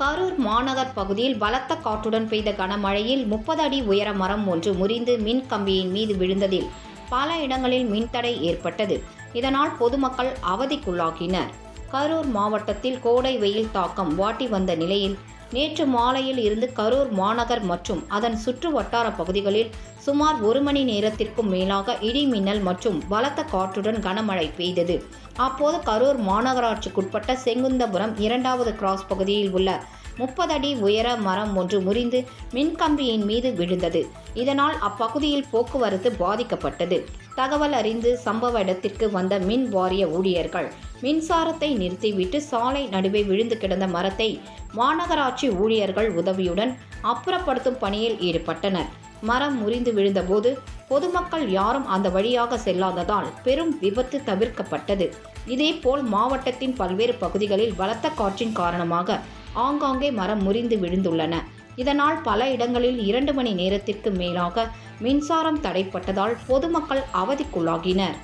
கரூர் மாநகர் பகுதியில் பலத்த காற்றுடன் பெய்த கனமழையில் 30 அடி உயர மரம் ஒன்று முறிந்து மின் கம்பியின் மீது விழுந்ததில் பல இடங்களில் மின்தடை ஏற்பட்டது. இதனால் பொதுமக்கள் அவதிக்குள்ளாகினர். கரூர் மாவட்டத்தில் கோடை வெயில் தாக்கம் வாட்டி வந்த நிலையில் நேற்று மாலையில் இருந்து கரூர் மாநகர் மற்றும் அதன் சுற்று வட்டார பகுதிகளில் சுமார் 1 மணி நேரத்திற்கும் மேலாக இடி மின்னல் மற்றும் பலத்த காற்றுடன் கனமழை பெய்தது. அப்போது கரூர் மாநகராட்சிக்குட்பட்ட செங்குந்தபுரம் 2வது கிராஸ் பகுதியில் உள்ள 30 அடி உயர மரம் ஒன்று முறிந்து மின்கம்பியின் மீது விழுந்தது. இதனால் அப்பகுதியில் போக்குவரத்து பாதிக்கப்பட்டது. தகவல் அறிந்து சம்பவ இடத்திற்கு வந்த மின் வாரிய ஊழியர்கள் மின்சாரத்தை நிறுத்திவிட்டு சாலை நடுவே விழுந்து கிடந்த மரத்தை மாநகராட்சி ஊழியர்கள் உதவியுடன் அப்புறப்படுத்தும் பணியில் ஈடுபட்டனர். மரம் முறிந்து விழுந்தபோது பொதுமக்கள் யாரும் அந்த வழியாக செல்லாததால் பெரும் விபத்து தவிர்க்கப்பட்டது. இதேபோல் மாவட்டத்தின் பல்வேறு பகுதிகளில் பலத்த காற்றின் காரணமாக ஆங்காங்கே மரம் முறிந்து விழுந்துள்ளன. இதனால் பல இடங்களில் 2 மணி நேரத்திற்கு மேலாக மின்சாரம் தடைப்பட்டதால் பொதுமக்கள் அவதிக்குள்ளாகினர்.